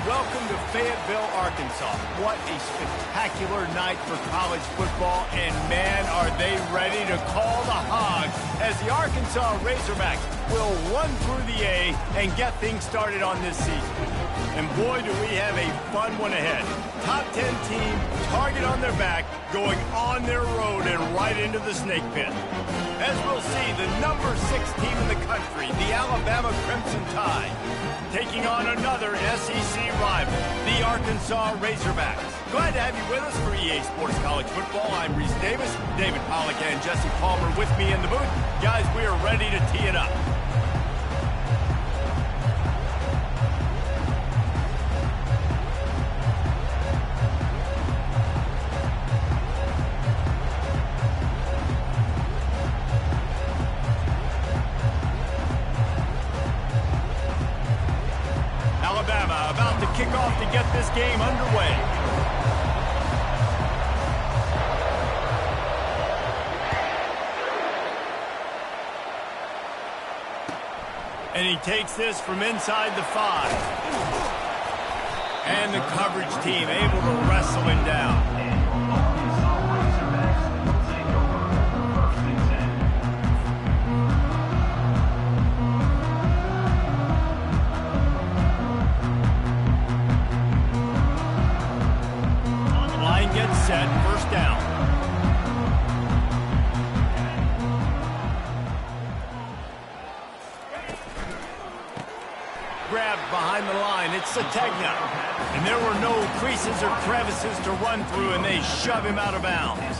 welcome to Fayetteville, Arkansas. What a spectacular night for college football, and man, are they ready to call the hog as the Arkansas Razorbacks will run through the A and get things started on this season. And boy, do we have a fun one ahead. Top 10 team, target on their back, going on their road and right into the snake pit. As we'll see, the number 6 team in the country, the Alabama Crimson Tide, taking on another SEC rival, the Arkansas Razorbacks. Glad to have you with us for EA Sports College Football. I'm Reese Davis, David Pollack and Jesse Palmer with me in the booth. Guys, we are ready to tee it up. Alabama about to kick off to get this game underway. And he takes this from inside the 5. And the coverage team able to wrestle him down. Set, first down. Grabbed behind the line, it's Sategna. And there were no creases or crevices to run through, and they shove him out of bounds.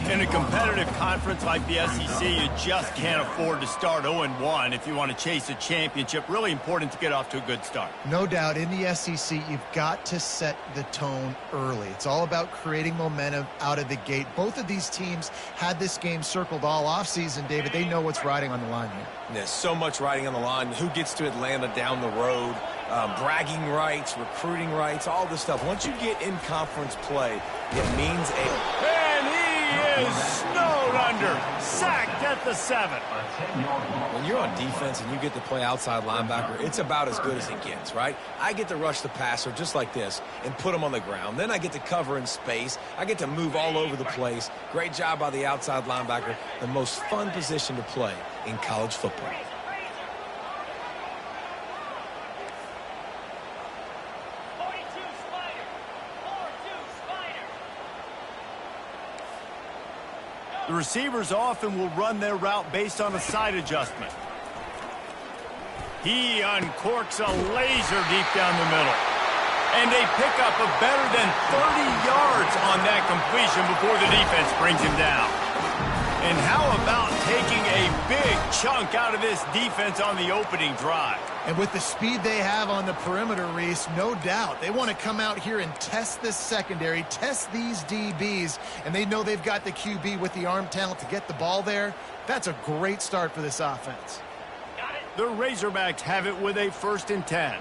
In a competitive conference like the SEC, you just can't afford to start 0-1 if you want to chase a championship. Really important to get off to a good start. No doubt, in the SEC, you've got to set the tone early. It's all about creating momentum out of the gate. Both of these teams had this game circled all offseason, David. They know what's riding on the line here. There's so much riding on the line. Who gets to Atlanta down the road? Bragging rights, recruiting rights, all this stuff. Once you get in conference play, it means He is snowed under, sacked at the 7. When you're on defense and you get to play outside linebacker, it's about as good as it gets, right? I get to rush the passer just like this and put him on the ground. Then I get to cover in space. I get to move all over the place. Great job by the outside linebacker. The most fun position to play in college football. The receivers often will run their route based on a side adjustment. He uncorks a laser deep down the middle. And a pickup of better than 30 yards on that completion before the defense brings him down. And how about taking a big chunk out of this defense on the opening drive? And with the speed they have on the perimeter, Reese, no doubt, they want to come out here and test this secondary, test these DBs, and they know they've got the QB with the arm talent to get the ball there. That's a great start for this offense. The Razorbacks have it with a 1st and 10.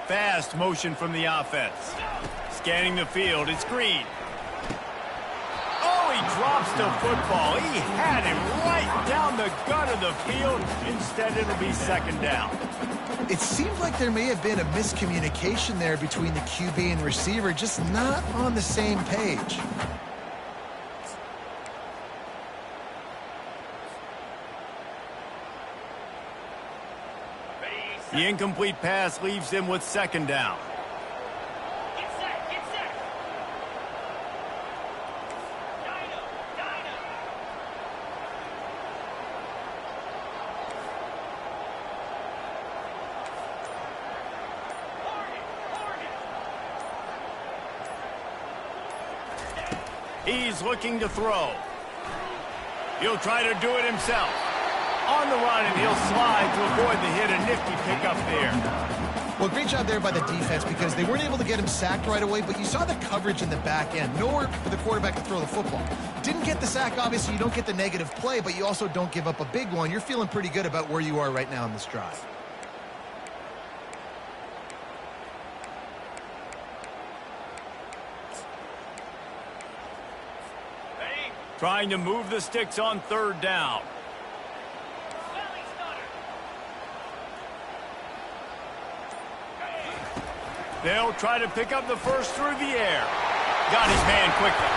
Fast motion from the offense. Scanning the field, it's Green. Oh, he drops the football. He had him right down the gut of the field. Instead, it'll be 2nd down. It seemed like there may have been a miscommunication there between the QB and receiver, just not on the same page. The incomplete pass leaves him with 2nd down. Get set, get set. He's looking to throw. He'll try to do it himself. On the run, and he'll slide to avoid the hit. A nifty pickup there. Well, great job there by the defense because they weren't able to get him sacked right away, but you saw the coverage in the back end. Nowhere for the quarterback to throw the football. Didn't get the sack, obviously. You don't get the negative play, but you also don't give up a big one. You're feeling pretty good about where you are right now in this drive. Trying to move the sticks on 3rd down. They'll try to pick up the first through the air. Got his man quickly.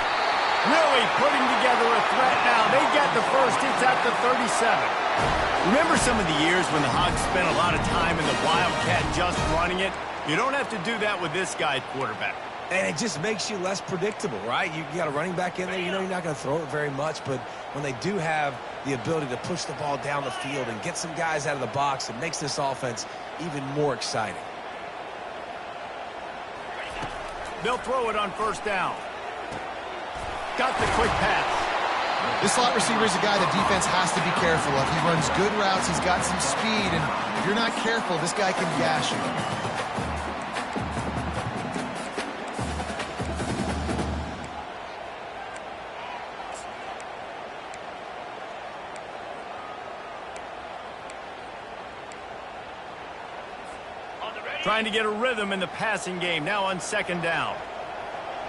Really putting together a threat now. They get the first. It's at the 37. Remember some of the years when the Hogs spent a lot of time in the Wildcat just running it? You don't have to do that with this guy at quarterback. And it just makes you less predictable, right? You got a running back in there. You know you're not going to throw it very much, but when they do have the ability to push the ball down the field and get some guys out of the box, it makes this offense even more exciting. They'll throw it on first down. Got the quick pass. This slot receiver is a guy the defense has to be careful of. He runs good routes. He's got some speed, and if you're not careful, this guy can gash you. Trying to get a rhythm in the passing game, now on second down.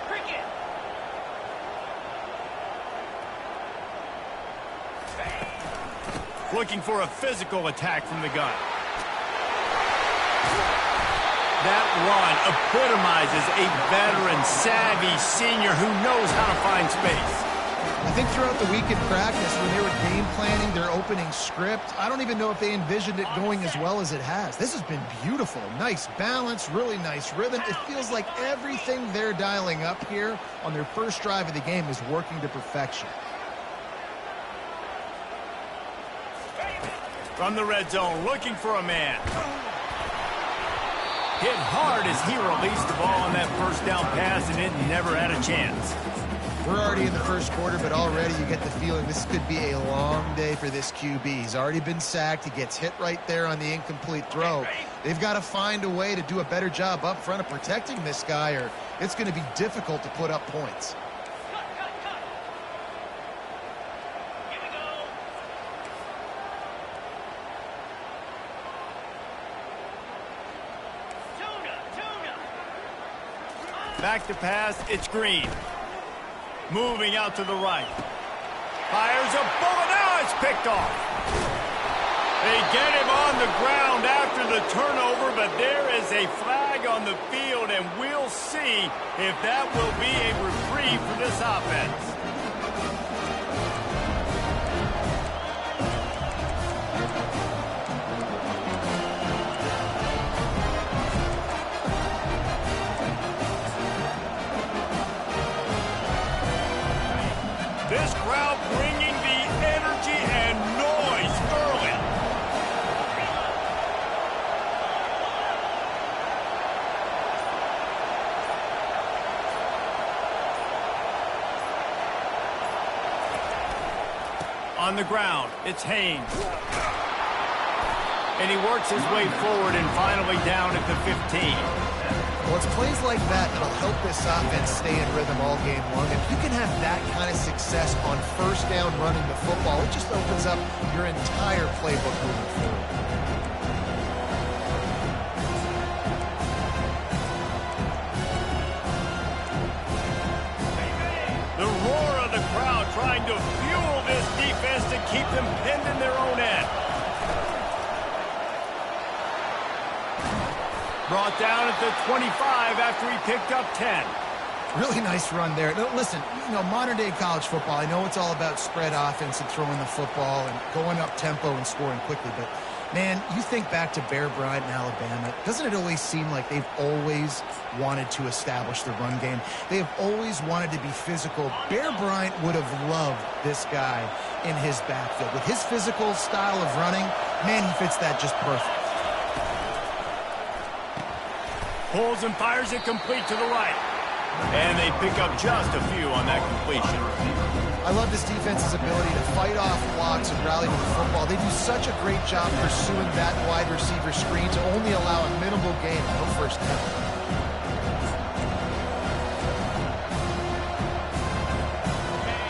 Cricket. Looking for a physical attack from the gun. That run epitomizes a veteran, savvy senior who knows how to find space. I think throughout the week in practice, when they were game planning their opening script, I don't even know if they envisioned it going as well as it has. This has been beautiful. Nice balance, really nice rhythm. It feels like everything they're dialing up here on their first drive of the game is working to perfection. From the red zone, looking for a man. Hit hard as he released the ball on that first down pass, and it never had a chance. We're already in the first quarter, but already you get the feeling this could be a long day for this QB. He's already been sacked. He gets hit right there on the incomplete throw. They've got to find a way to do a better job up front of protecting this guy, or it's going to be difficult to put up points. Cut. Here we go. Tuna. Back to pass, it's Green. Moving out to the right. Fires a bullet. Now it's picked off. They get him on the ground after the turnover, but there is a flag on the field, and we'll see if that will be a reprieve for this offense. This crowd bringing the energy and noise early. On the ground, it's Haynes. And he works his way forward and finally down at the 15. Well, it's plays like that that'll help this offense stay in rhythm all game long. If you can have that kind of success on first down running the football, it just opens up your entire playbook moving forward. The roar of the crowd trying to fuel this defense to keep them pinned in their own end. Brought down at the 25 after he picked up 10. Really nice run there. Now, listen, modern-day college football, I know it's all about spread offense and throwing the football and going up tempo and scoring quickly, but, man, you think back to Bear Bryant in Alabama, doesn't it always seem like they've always wanted to establish the run game? They have always wanted to be physical. Bear Bryant would have loved this guy in his backfield. With his physical style of running, man, he fits that just perfect. Pulls and fires it complete to the right. And they pick up just a few on that completion. I love this defense's ability to fight off blocks and rally to the football. They do such a great job pursuing that wide receiver screen to only allow a minimal gain, no first down.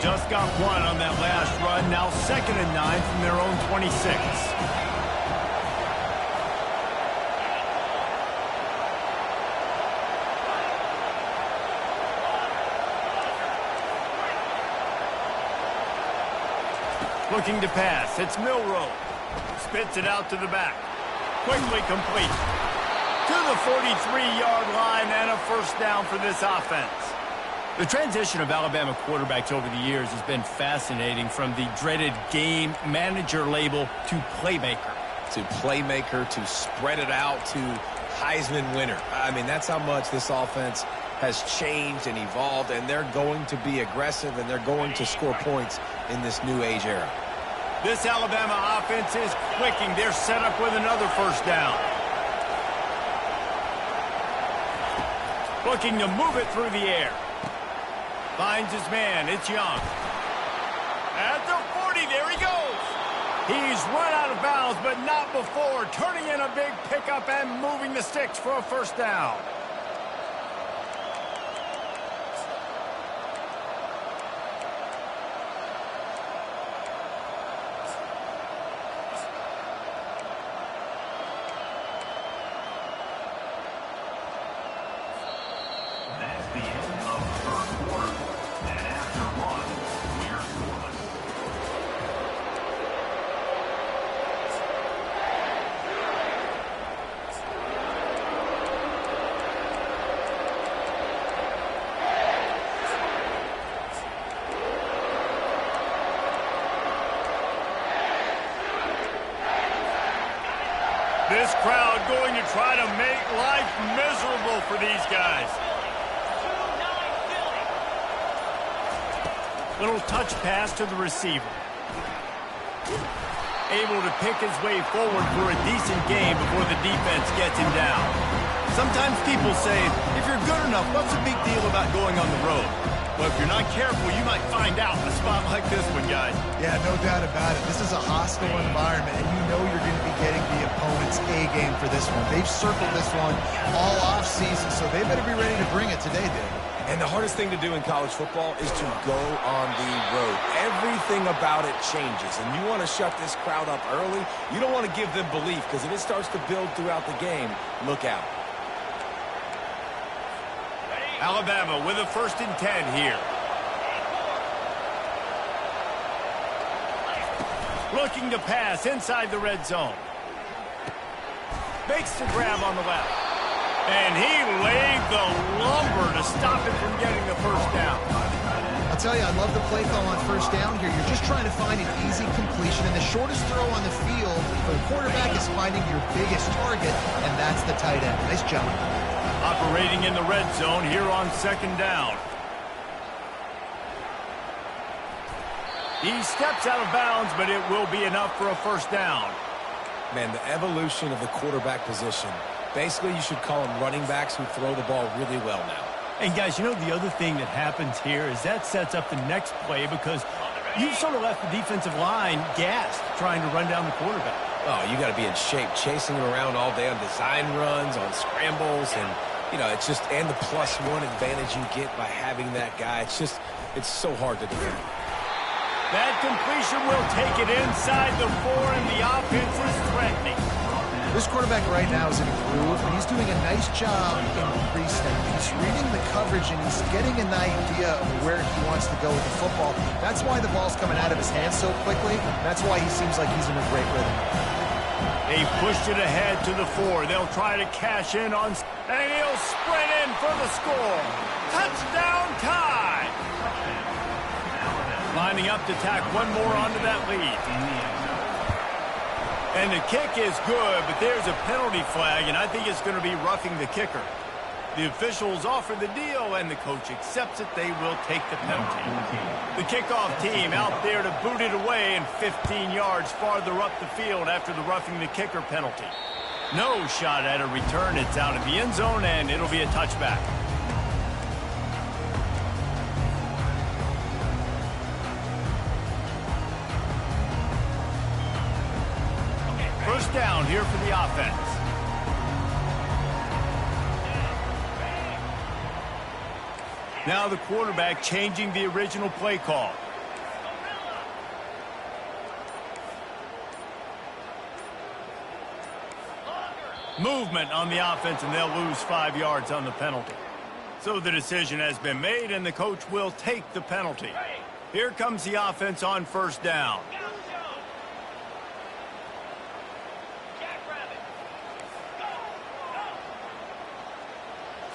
Just got one on that last run. Now 2nd and 9 from their own 26. Looking to pass. It's Milroe. Spits it out to the back. Quickly complete. to the 43-yard line and a first down for this offense. The transition of Alabama quarterbacks over the years has been fascinating, from the dreaded game manager label to playmaker. To playmaker, to spread it out, to Heisman winner. I mean, that's how much this offense has changed and evolved, and they're going to be aggressive, and they're going to score points in this new age era. This Alabama offense is clicking. They're set up with another first down. Looking to move it through the air. Finds his man. It's Young. At the 40, there he goes. He's run out of bounds, but not before. Turning in a big pickup and moving the sticks for a first down. This crowd going to try to make life miserable for these guys. Little touch pass to the receiver. Able to pick his way forward for a decent game before the defense gets him down. Sometimes people say, if you're good enough, what's the big deal about going on the road? Well, if you're not careful, you might find out in a spot like this one, guys. Yeah, no doubt about it. This is a hostile environment, and you know you're going to be getting the opponent's A game for this one. They've circled this one all off-season, so they better be ready to bring it today, Dave. And the hardest thing to do in college football is to go on the road. Everything about it changes, and you want to shut this crowd up early. You don't want to give them belief, because if it starts to build throughout the game, look out. Alabama with a 1st and 10 here. Looking to pass inside the red zone. Makes the grab on the left. And he laid the lumber to stop it from getting the first down. I'll tell you, I love the play call on first down here. You're just trying to find an easy completion, and the shortest throw on the field for the quarterback is finding your biggest target, and that's the tight end. Nice job. Operating in the red zone here on 2nd down. He steps out of bounds, but it will be enough for a first down. Man, the evolution of the quarterback position. Basically, you should call them running backs who throw the ball really well now. And guys, you know the other thing that happens here is that sets up the next play, because you've sort of left the defensive line gassed trying to run down the quarterback. Oh, you got to be in shape, chasing him around all day on design runs, on scrambles, and, you know, it's just, and the +1 advantage you get by having that guy. It's so hard to defend. That completion will take it inside the 4, and the offense is threatening. This quarterback right now is in a groove, and he's doing a nice job in pre-snap. He's reading the coverage, and he's getting an idea of where he wants to go with the football. That's why the ball's coming out of his hands so quickly. That's why he seems like he's in a great rhythm. They pushed it ahead to the 4. They'll try to cash in on, and he'll sprint in for the score. Touchdown tie. Lining up to tack one more onto that lead. And the kick is good, but there's a penalty flag, and I think it's going to be roughing the kicker. The officials offer the deal, and the coach accepts it. They will take the penalty. The kickoff team out there to boot it away, and 15 yards farther up the field after the roughing the kicker penalty. No shot at a return. It's out of the end zone, and it'll be a touchback. First down here for the offense. Now the quarterback changing the original play call. Movement on the offense, and they'll lose 5 yards on the penalty. So the decision has been made, and the coach will take the penalty. Here comes the offense on first down.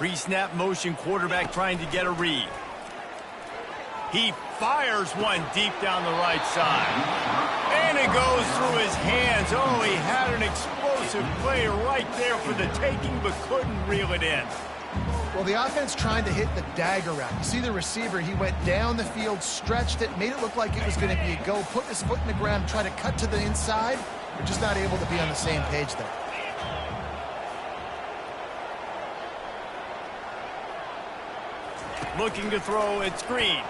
Pre-snap motion quarterback trying to get a read. He fires one deep down the right side. And it goes through his hands. Oh, he had an explosive play right there for the taking, but couldn't reel it in. Well, the offense trying to hit the dagger route. You see the receiver, he went down the field, stretched it, made it look like it was going to be a go, put his foot in the ground, try to cut to the inside. We're just not able to be on the same page there. Looking to throw, it's Green.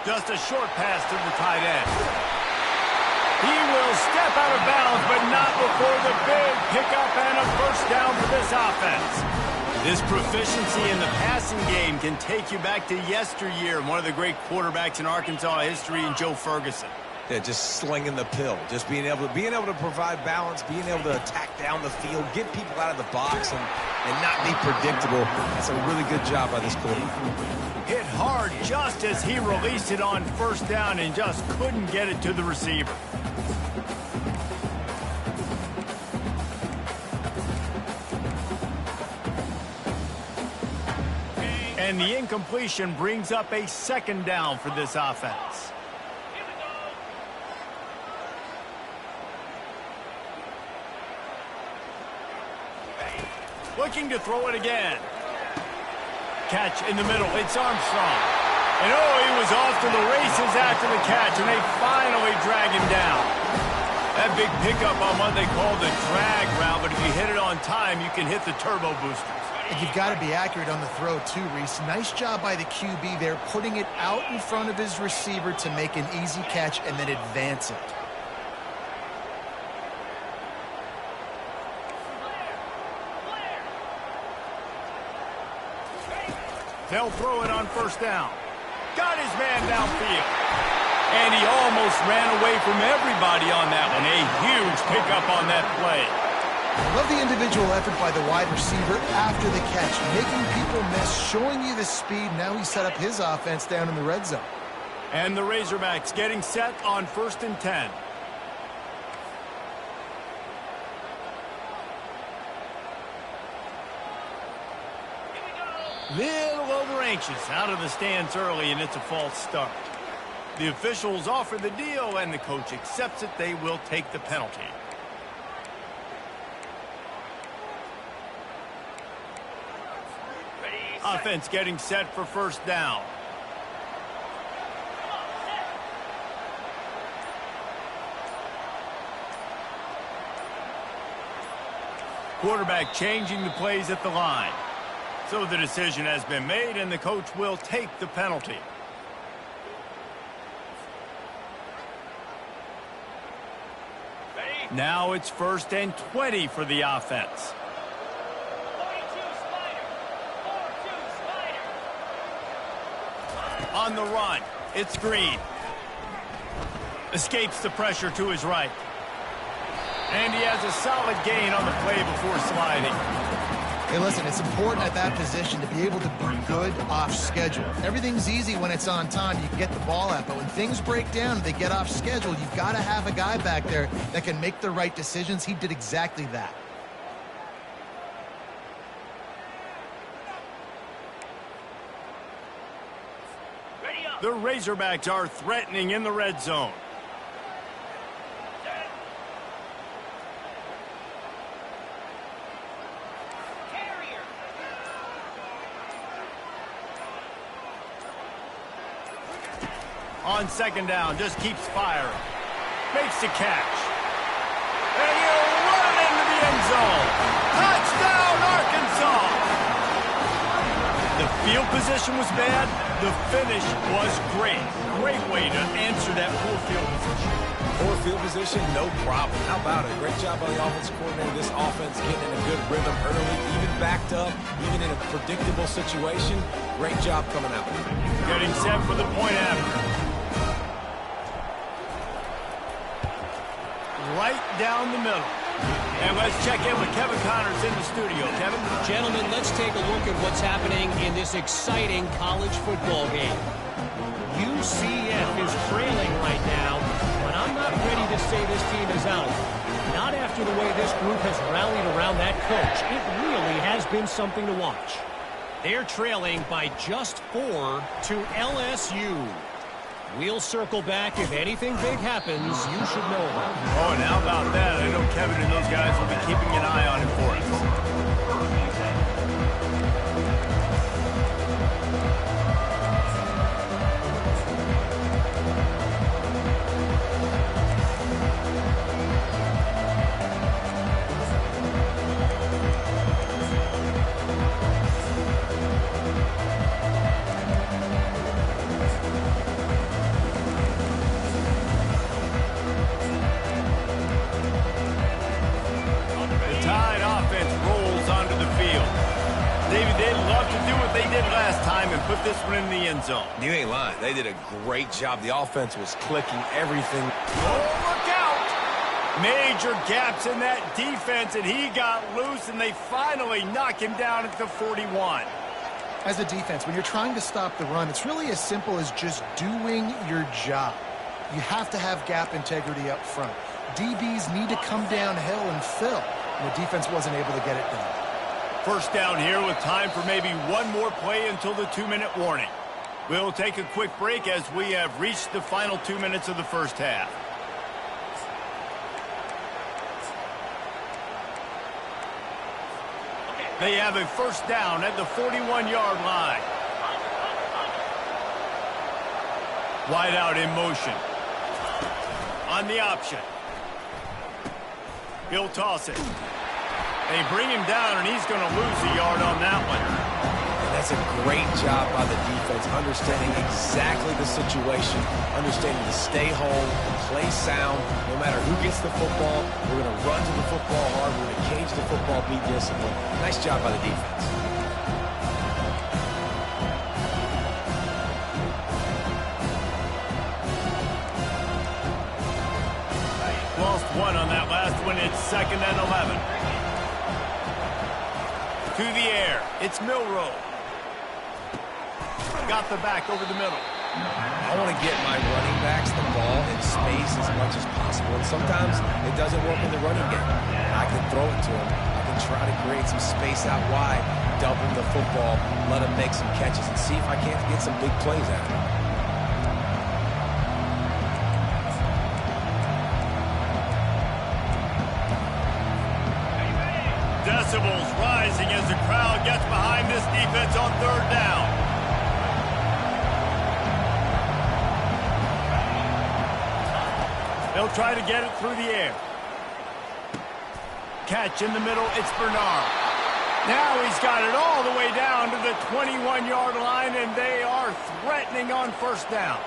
Just a short pass to the tight end. He will step out of bounds, but not before the big pickup and a first down for this offense. This proficiency in the passing game can take you back to yesteryear, one of the great quarterbacks in Arkansas history, in Joe Ferguson. Yeah, just slinging the pill, just being able to provide balance, being able to attack down the field, get people out of the box, and not be predictable. That's a really good job by this quarterback. Hit hard just as he released it on first down and just couldn't get it to the receiver. And the incompletion brings up a second down for this offense. Looking to throw it again. Catch in the middle. It's Armstrong. And oh, he was off to the races after the catch, and they finally drag him down. That big pickup on what they call the drag route, but if you hit it on time, you can hit the turbo boosters. And you've got to be accurate on the throw too, Reese. Nice job by the QB there, putting it out in front of his receiver to make an easy catch and then advance it. They'll throw it on first down. Got his man downfield. And he almost ran away from everybody on that one. A huge pickup on that play. I love the individual effort by the wide receiver after the catch, making people miss, showing you the speed. Now he set up his offense down in the red zone. And the Razorbacks getting set on 1st and 10. Little over anxious out of the stands early, and it's a false start. The officials offer the deal, and the coach accepts it. They will take the penalty. Offense getting set for first down. Quarterback changing the plays at the line. So the decision has been made, and the coach will take the penalty. Now it's 1st and 20 for the offense. On the run, it's Green. Escapes the pressure to his right. And he has a solid gain on the play before sliding. Hey, listen, it's important at that position to be able to be good off schedule. Everything's easy when it's on time. You can get the ball out. But when things break down and they get off schedule, you've got to have a guy back there that can make the right decisions. He did exactly that. The Razorbacks are threatening in the red zone. On second down, just keeps firing. Makes the catch. And he'll run into the end zone. Touchdown, Arkansas! The field position was bad. The finish was great. Great way to answer that poor field position. Poor field position, no problem. How about it? Great job by the offensive coordinator. This offense getting in a good rhythm early, even backed up, even in a predictable situation. Great job coming out. Getting set for the point after. Right down the middle. And let's check in with Kevin Connors in the studio. Kevin? Gentlemen, let's take a look at what's happening in this exciting college football game. UCF is trailing right now, but I'm not ready to say this team is out. Not after the way this group has rallied around that coach. It really he has been something to watch. They're trailing by just 4 to LSU. We'll circle back. If anything big happens, you should know about it. Oh, and how about that? I know Kevin and those guys will be keeping an eye on it for us. Put this one in the end zone. You ain't lying. They did a great job. The offense was clicking everything. Oh, look out! Major gaps in that defense, and he got loose, and they finally knock him down at the 41. As a defense, when you're trying to stop the run, it's really as simple as just doing your job. You have to have gap integrity up front. DBs need to come downhill and fill, and the defense wasn't able to get it done. First down here with time for maybe one more play until the 2-minute warning. We'll take a quick break as we have reached the final 2 minutes of the first half. They have a first down at the 41-yard line. Wide out in motion. On the option. He'll toss it. They bring him down, and he's going to lose a yard on that one. And that's a great job by the defense, understanding exactly the situation, understanding to stay home, play sound. No matter who gets the football, we're going to run to the football hard. We're going to cage the football, be disciplined. Nice job by the defense. Lost one on that last one. It's 2nd and 11. To the air. It's Milroe. Got the back over the middle. I want to get my running backs the ball in space as much as possible. And sometimes it doesn't work in the running game. I can throw it to them. I can try to create some space out wide, double the football, let them make some catches, and see if I can't get some big plays out of it. Decibels rising as the crowd gets behind this defense on 3rd down. They'll try to get it through the air. Catch in the middle, it's Bernard. Now he's got it all the way down to the 21-yard line, and they are threatening on 1st down.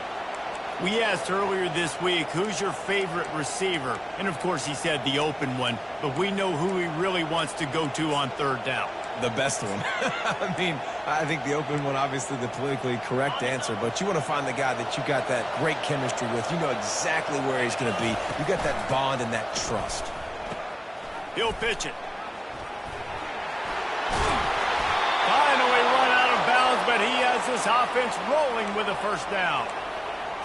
We asked earlier this week, who's your favorite receiver? And, of course, he said the open one, but we know who he really wants to go to on 3rd down. The best one. I mean, I think the open one, obviously the politically correct answer, but you want to find the guy that you got that great chemistry with. You know exactly where he's going to be. You got that bond and that trust. He'll pitch it. Finally run out of bounds, but he has this offense rolling with a 1st down.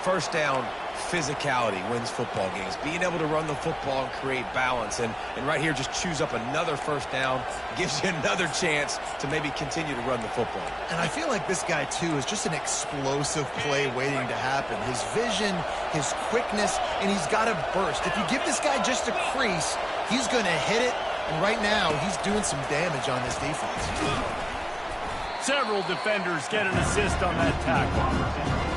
First down, physicality wins football games. Being able to run the football and create balance. And right here, just choose up another 1st down. Gives you another chance to maybe continue to run the football. And I feel like this guy, too, is just an explosive play waiting to happen. His vision, his quickness, and he's got a burst. If you give this guy just a crease, he's going to hit it. And right now, he's doing some damage on this defense. Several defenders get an assist on that tackle.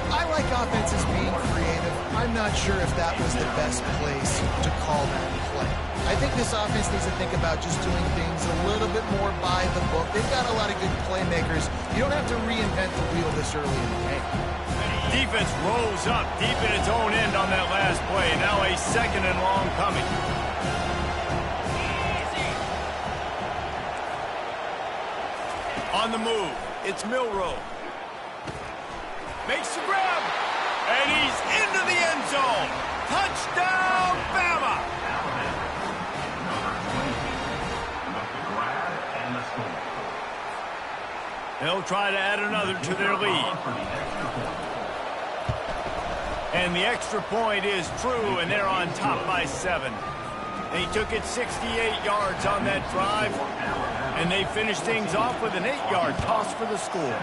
I like offenses being creative. I'm not sure if that was the best place to call that play. I think this offense needs to think about just doing things a little bit more by the book. They've got a lot of good playmakers. You don't have to reinvent the wheel this early in the game. Defense rolls up deep in its own end on that last play. Now a 2nd and long coming. On the move, it's Milroe. Makes the grab, and he's into the end zone. Touchdown, Bama! They'll try to add another to their lead. And the extra point is true, and they're on top by 7. They took it 68 yards on that drive. And they finish things off with an 8-yard toss for the score.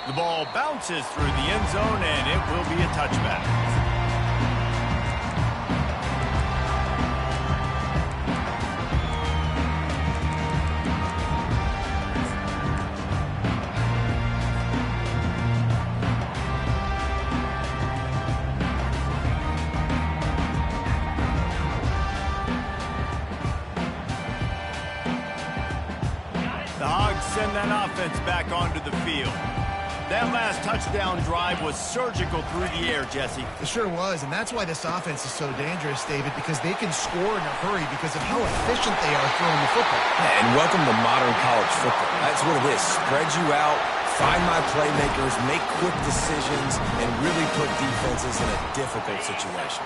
The ball bounces through the end zone, and it will be a touchback. The Hogs send that offense back onto the field. That last touchdown drive was surgical through the air, Jesse. It sure was, and that's why this offense is so dangerous, David, because they can score in a hurry because of how efficient they are throwing the football. Yeah, and welcome to modern college football. That's what it is. Spread you out, find my playmakers, make quick decisions, and really put defenses in a difficult situation.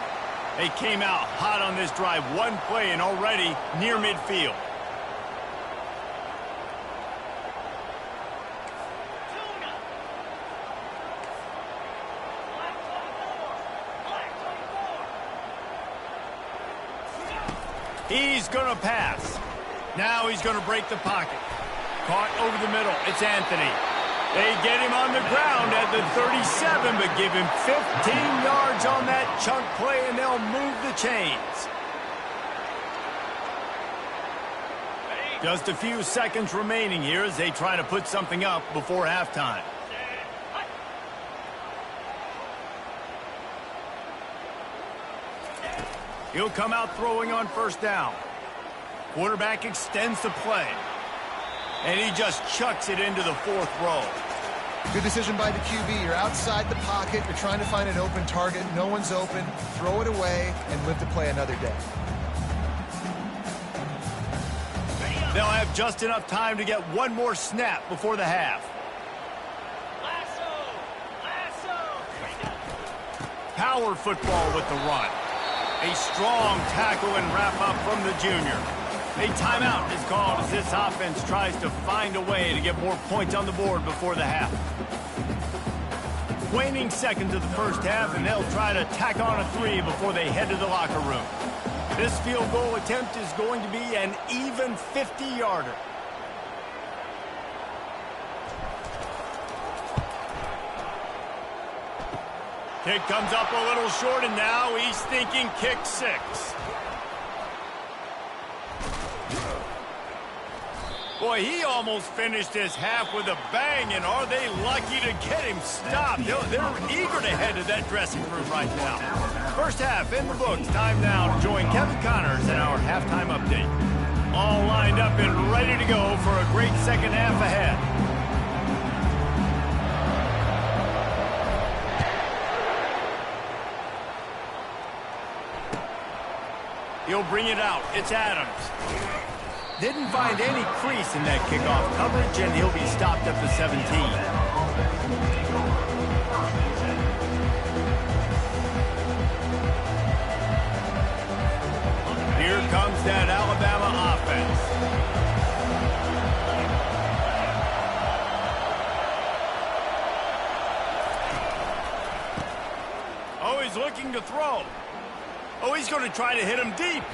They came out hot on this drive. One play and already near midfield. He's going to pass. Now he's going to break the pocket. Caught over the middle. It's Anthony. They get him on the ground at the 37, but give him 15 yards on that chunk play, and they'll move the chains. Just a few seconds remaining here as they try to put something up before halftime. He'll come out throwing on first down. Quarterback extends the play. And he just chucks it into the fourth row. Good decision by the QB. You're outside the pocket. You're trying to find an open target. No one's open. Throw it away and live to play another day. They'll have just enough time to get one more snap before the half. Power football with the run. A strong tackle and wrap-up from the junior. A timeout is called as this offense tries to find a way to get more points on the board before the half. Waning seconds of the first half, and they'll try to tack on a 3 before they head to the locker room. This field goal attempt is going to be an even 50-yarder. Kick comes up a little short, and now he's thinking kick 6. Boy, he almost finished his half with a bang, and are they lucky to get him stopped? They're eager to head to that dressing room right now. First half in the books. Time now to join Kevin Connors in our halftime update. All lined up and ready to go for a great second half ahead. He'll bring it out. It's Adams. Didn't find any crease in that kickoff coverage, and he'll be stopped at the 17. Here comes that Alabama offense. Oh, he's looking to throw. Oh, he's going to try to hit him deep.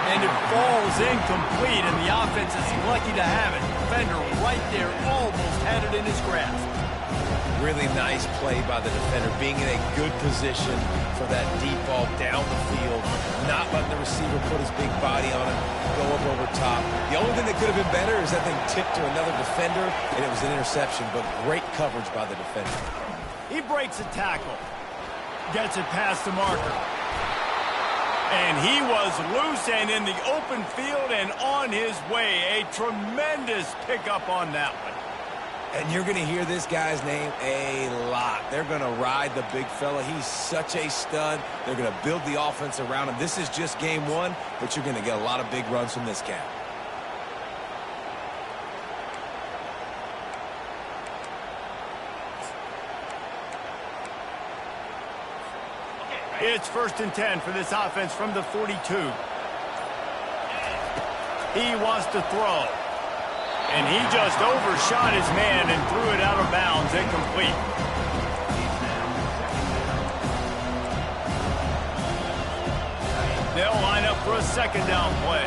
And it falls incomplete, and the offense is lucky to have it. Defender right there almost had it in his grasp. Really nice play by the defender, being in a good position for that deep ball down the field, not letting the receiver put his big body on it, go up over top. The only thing that could have been better is that thing tipped to another defender, and it was an interception, but great coverage by the defender. He breaks a tackle, gets it past the marker. And he was loose and in the open field and on his way. A tremendous pickup on that one. And you're going to hear this guy's name a lot. They're going to ride the big fella. He's such a stud. They're going to build the offense around him. This is just game one, but you're going to get a lot of big runs from this guy. It's 1st and 10 for this offense from the 42. He wants to throw. And he just overshot his man and threw it out of bounds, incomplete. They'll line up for a second down play.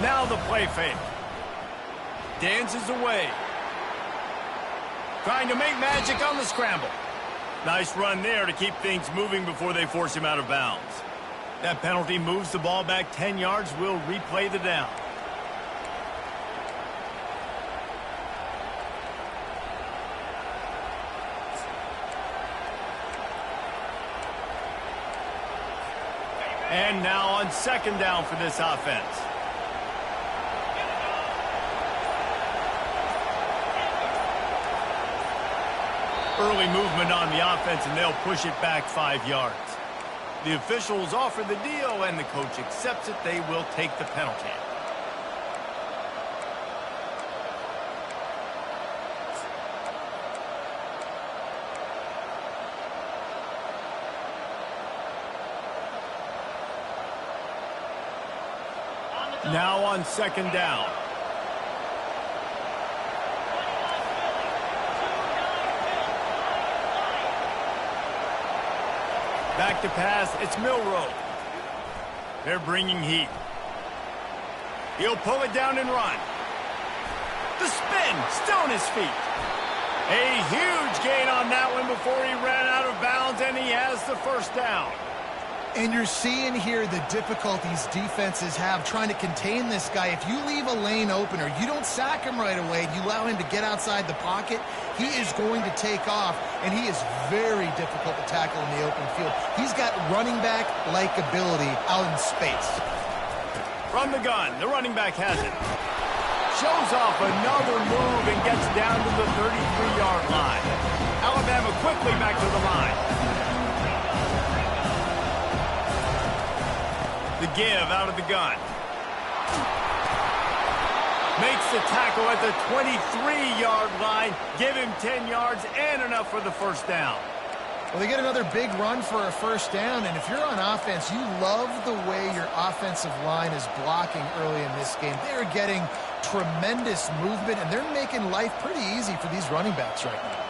Now the play fake. Dances away. Trying to make magic on the scramble. Nice run there to keep things moving before they force him out of bounds. That penalty moves the ball back 10 yards. We'll replay the down. And now on second down for this offense. Early movement on the offense, and they'll push it back 5 yards. The officials offer the deal, and the coach accepts it. They will take the penalty. Now on second down. Back to pass, it's Milroe. They're bringing heat. He'll pull it down and run. The spin, still on his feet. A huge gain on that one before he ran out of bounds, and he has the first down. And you're seeing here the difficulties defenses have trying to contain this guy. If you leave a lane open or you don't sack him right away, you allow him to get outside the pocket, he is going to take off, and he is very difficult to tackle in the open field. He's got running back-like ability out in space. From the gun, the running back has it. Shows off another move and gets down to the 33-yard line. Alabama quickly back to the line. The give out of the gun. Makes the tackle at the 23-yard line. Give him 10 yards and enough for the first down. Well, they get another big run for a first down, and if you're on offense, you love the way your offensive line is blocking early in this game. They're getting tremendous movement, and they're making life pretty easy for these running backs right now.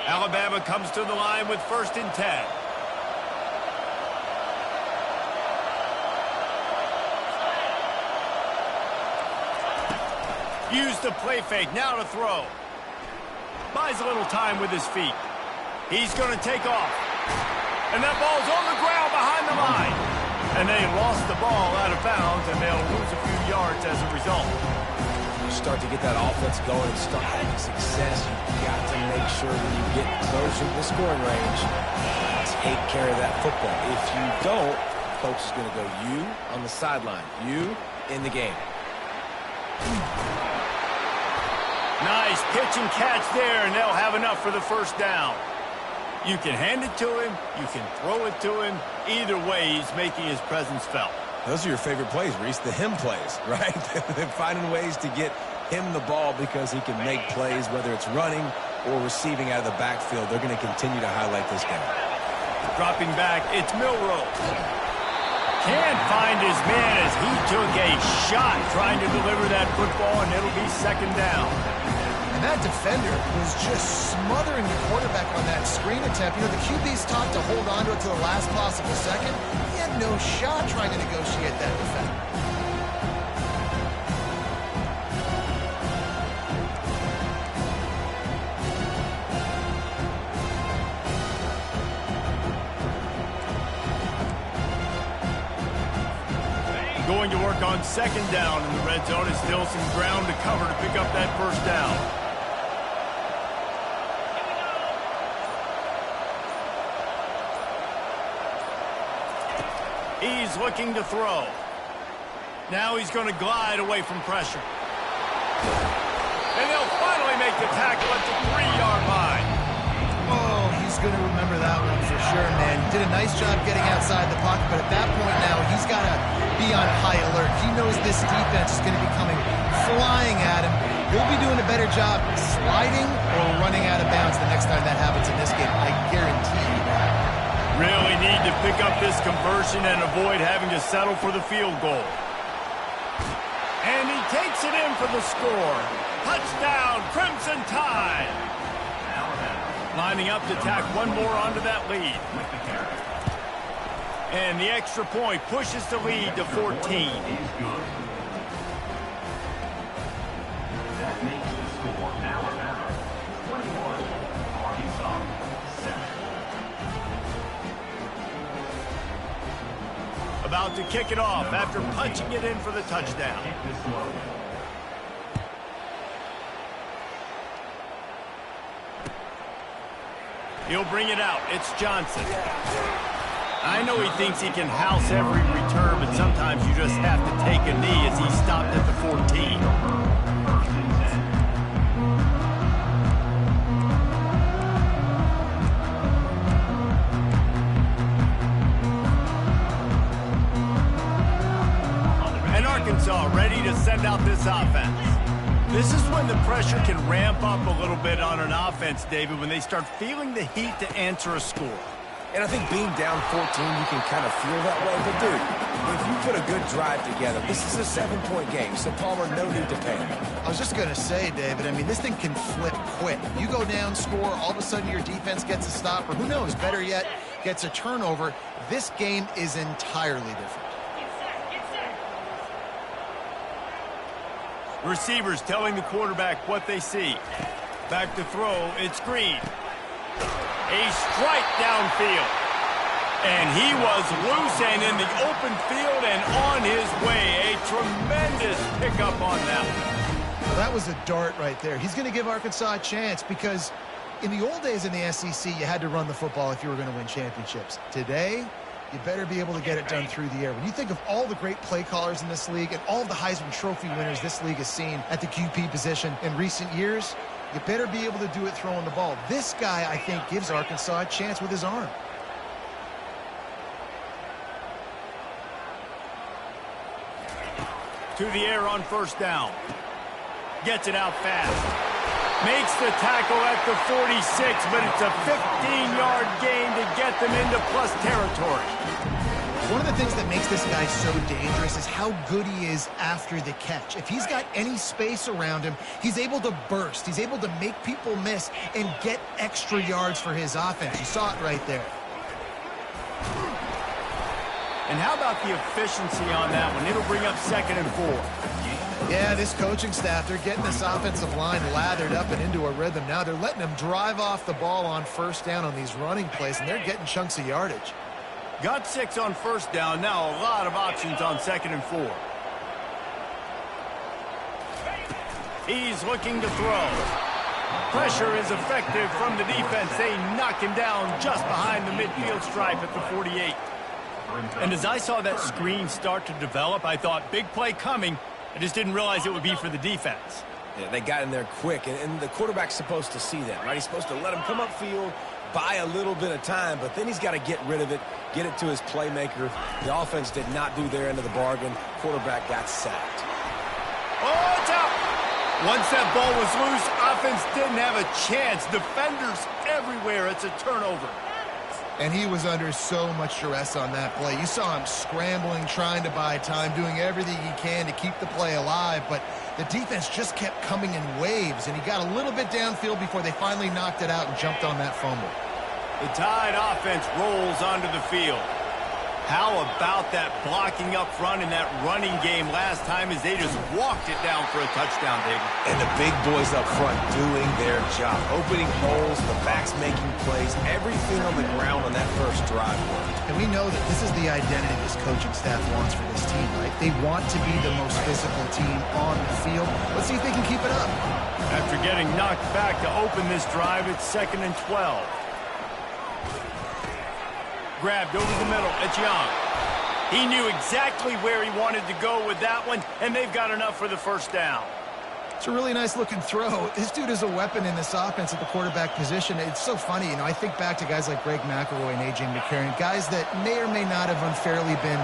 Alabama comes to the line with 1st and 10. Use the play fake, now to throw. Buys a little time with his feet. He's going to take off. And that ball's on the ground behind the line. And they lost the ball out of bounds, and they'll lose a few yards as a result. Start to get that offense going and start having success, you've got to make sure when you get closer to the scoring range, take care of that football. If you don't, coach is going to go you on the sideline, you in the game. Nice pitch and catch there, and they'll have enough for the first down. You can hand it to him, you can throw it to him. Either way, he's making his presence felt. Those are your favorite plays, Reese, the him plays, right? They're finding ways to get him the ball because he can make plays, whether it's running or receiving out of the backfield. They're going to continue to highlight this guy. Dropping back, it's Milroe. Can't find his man as he took a shot trying to deliver that football, and it'll be second down. And that defender was just smothering the quarterback on that screen attempt. You know, the QB's taught to hold on to it to the last possible second. He had no shot trying to negotiate that defender. Going to work on second down in the red zone. Is still some ground to cover to pick up that first down. He's looking to throw. Now he's going to glide away from pressure. And they'll finally make the tackle at the 3-yard line. Oh, he's going to remember that one for sure, man. He did a nice job getting outside the pocket, but at that point now, he's got to be on high alert. He knows this defense is going to be coming flying at him. He'll be doing a better job sliding or running out of bounds the next time that happens in this game. I guarantee you that. Really need to pick up this conversion and avoid having to settle for the field goal. And he takes it in for the score. Touchdown, Crimson Tide. Lining up to tack one more onto that lead. And the extra point pushes the lead to 14. That makes the score Alabama 21, Arkansas 7. About to kick it off after punching it in for the touchdown. He'll bring it out. It's Johnson. I know he thinks he can house every return, but sometimes you just have to take a knee as he stopped at the 14. And Arkansas ready to send out this offense. This is when the pressure can ramp up a little bit on an offense, David, when they start feeling the heat to answer a score. And I think being down 14, you can kind of feel that way. But, dude, if you put a good drive together, this is a 7-point game, so Palmer, no need to panic. I was just going to say, David, I mean, this thing can flip quick. You go down, score, all of a sudden your defense gets a stop, or who knows, better yet, gets a turnover. This game is entirely different. Receivers telling the quarterback what they see. Back to throw, it's Green. A strike downfield. And he was loose and in the open field and on his way. A tremendous pickup on that one. Well, that was a dart right there. He's going to give Arkansas a chance because in the old days in the SEC, you had to run the football if you were going to win championships. Today, you better be able to get it done through the air. When you think of all the great play callers in this league and all of the Heisman Trophy winners this league has seen at the QB position in recent years, you better be able to do it throwing the ball. This guy, I think, gives Arkansas a chance with his arm. To the air on first down. Gets it out fast. Makes the tackle at the 46, but it's a 15-yard gain to get them into plus territory. One of the things that makes this guy so dangerous is how good he is after the catch. If he's got any space around him, he's able to burst. He's able to make people miss and get extra yards for his offense. You saw it right there. And how about the efficiency on that one? It'll bring up 2nd and 4. Yeah, this coaching staff, they're getting this offensive line lathered up and into a rhythm. Now they're letting them drive off the ball on first down on these running plays, and they're getting chunks of yardage. Got 6 on first down. Now a lot of options on 2nd and 4. He's looking to throw. Pressure is effective from the defense. They knock him down just behind the midfield stripe at the 48. And as I saw that screen start to develop, I thought, big play coming. I just didn't realize it would be for the defense. Yeah, they got in there quick, and the quarterback's supposed to see that, right? He's supposed to let him come upfield, buy a little bit of time, but then he's got to get rid of it, get it to his playmaker. The offense did not do their end of the bargain. Quarterback got sacked. Oh, it's out! Once that ball was loose, offense didn't have a chance. Defenders everywhere. It's a turnover. And he was under so much duress on that play. You saw him scrambling, trying to buy time, doing everything he can to keep the play alive, but the defense just kept coming in waves, and he got a little bit downfield before they finally knocked it out and jumped on that fumble. The Tide offense rolls onto the field. How about that blocking up front in that running game last time as they just walked it down for a touchdown, David? And the big boys up front doing their job. Opening holes, the backs making plays, everything on the ground on that first drive worked. And we know that this is the identity this coaching staff wants for this team, right? They want to be the most physical team on the field. Let's see if they can keep it up. After getting knocked back to open this drive, it's 2nd and 12. Grabbed over the middle. It's Young. He knew exactly where he wanted to go with that one, and they've got enough for the first down. It's a really nice looking throw. This dude is a weapon in this offense at the quarterback position. It's so funny, you know, I think back to guys like Greg McElroy and A.J. McCarron, guys that may or may not have unfairly been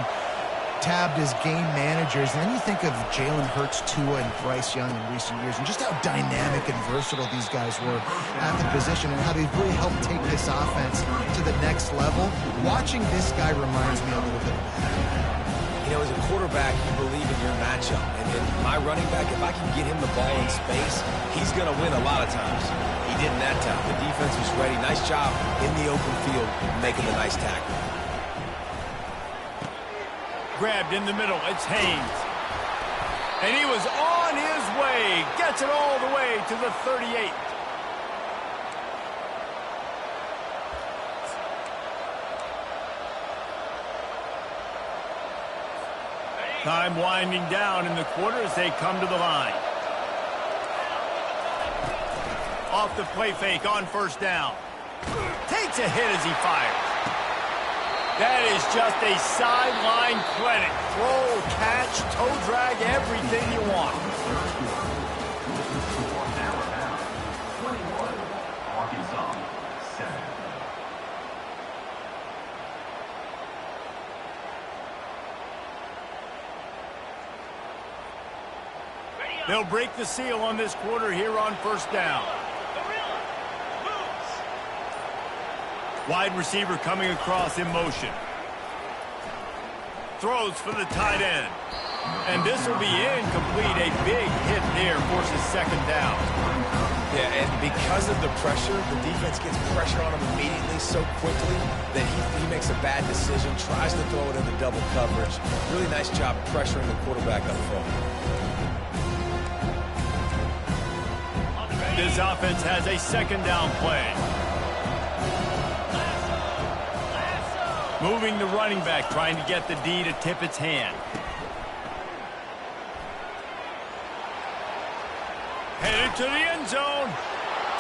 tabbed as game managers. And then you think of Jalen Hurts, Tua, and Bryce Young in recent years, and just how dynamic and versatile these guys were at the position and how they've really helped take this offense to the next level. Watching this guy reminds me a little bit of that. You know, as a quarterback, you believe in your matchup. And my running back, if I can get him the ball in space, he's going to win a lot of times. He didn't that time. The defense was ready. Nice job in the open field making a nice tackle. Grabbed in the middle. It's Haynes. And he was on his way. Gets it all the way to the 38. Time winding down in the quarter as they come to the line. Off the play fake on first down. Takes a hit as he fires. That is just a sideline clinic. Throw, catch, toe drag, everything you want. Arkansas 7. They'll break the seal on this quarter here on first down. Gorilla. Moves. Wide receiver coming across in motion. Throws for the tight end. And this will be incomplete. A big hit there forces second down. Yeah, and because of the pressure, the defense gets pressure on him immediately so quickly that he makes a bad decision, tries to throw it into double coverage. Really nice job pressuring the quarterback up front. This offense has a second down play. Moving the running back, trying to get the D to tip its hand. Headed to the end zone.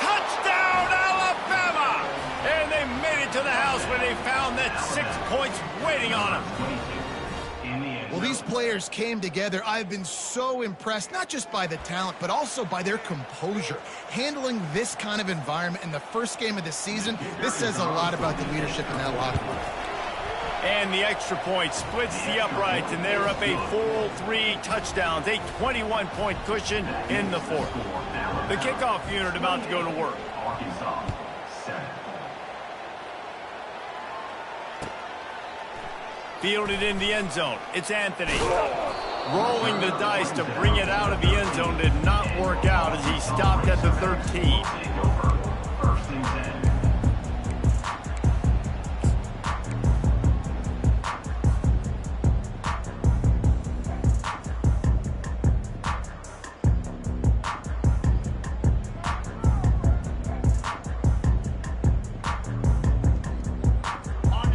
Touchdown, Alabama! And they made it to the house where they found that 6 points waiting on them. Well, these players came together. I've been so impressed, not just by the talent, but also by their composure. Handling this kind of environment in the first game of the season, this says a lot about the leadership in that locker room. And the extra point splits the uprights, and they're up a full 3 touchdowns, a 21-point cushion in the fourth. The kickoff unit about to go to work. Arkansas 7. Fielded in the end zone. It's Anthony. Rolling the dice to bring it out of the end zone did not work out as he stopped at the 13. First and 10.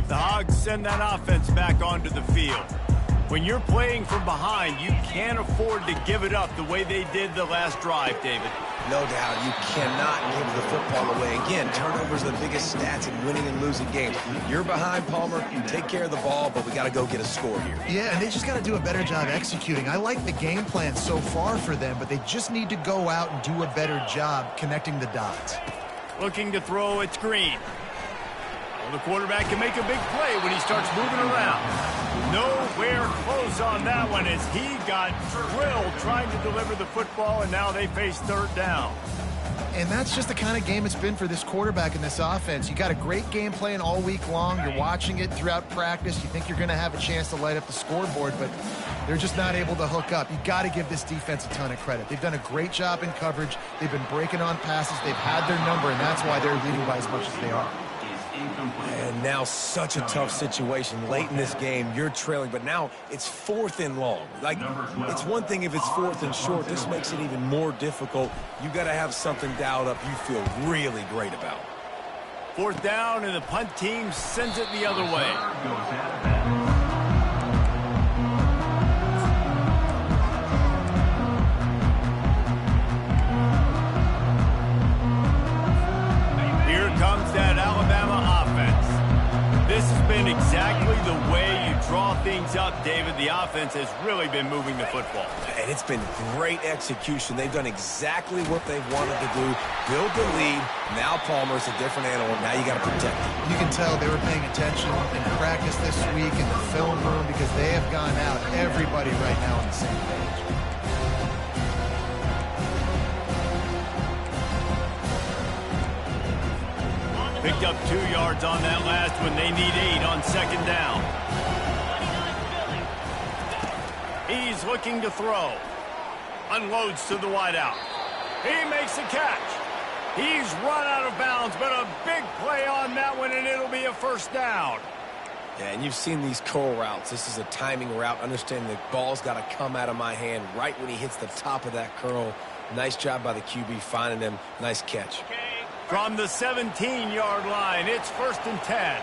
The Hogs send that offense back onto the field. When you're playing from behind, you can't afford to give it up the way they did the last drive, David. No doubt, you cannot give the football away. Again, turnovers are the biggest stats in winning and losing games. You're behind, Palmer. Take care of the ball, but we got to go get a score here. Yeah, and they just got to do a better job executing. I like the game plan so far for them, but they just need to go out and do a better job connecting the dots. Looking to throw, it's Green. The quarterback can make a big play when he starts moving around. Nowhere close on that one as he got drilled trying to deliver the football, and now they face third down. And that's just the kind of game it's been for this quarterback in this offense. You got a great game plan all week long. You're watching it throughout practice. You think you're going to have a chance to light up the scoreboard, but they're just not able to hook up. You got to give this defense a ton of credit. They've done a great job in coverage. They've been breaking on passes. They've had their number, and that's why they're leading by as much as they are. And now such a tough situation. Late in this game, you're trailing, but now it's 4th and long. Like, it's one thing if it's 4th and short. This makes it even more difficult. You got to have something dialed up you feel really great about. 4th down, and the punt team sends it the other way. Here comes that Alabama offense. This has been exactly the way you draw things up, David. The offense has really been moving the football. And it's been great execution. They've done exactly what they've wanted to do. Build the lead. Now Palmer's a different animal. Now you got to protect him. You can tell they were paying attention in practice this week in the film room because they have gone out, everybody right now on the same page. Picked up 2 yards on that last one. They need 8 on second down. He's looking to throw. Unloads to the wideout. He makes the catch. He's run out of bounds, but a big play on that one, and it'll be a first down. Yeah, and you've seen these curl routes. This is a timing route. Understanding the ball's got to come out of my hand right when he hits the top of that curl. Nice job by the QB finding him. Nice catch. From the 17-yard line, it's 1st and 10.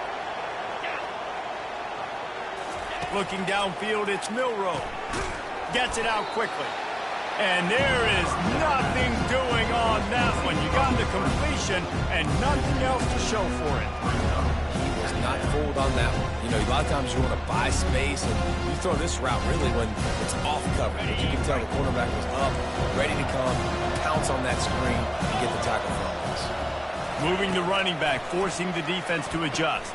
Looking downfield, it's Milroe. Gets it out quickly. And there is nothing doing on that one. You got the completion and nothing else to show for it. He was not fooled on that one. You know, a lot of times you want to buy space, and you throw this route really when it's off cover. But you can tell the quarterback was up, ready to come, pounce on that screen, and get the tackle for offense. Moving the running back, forcing the defense to adjust.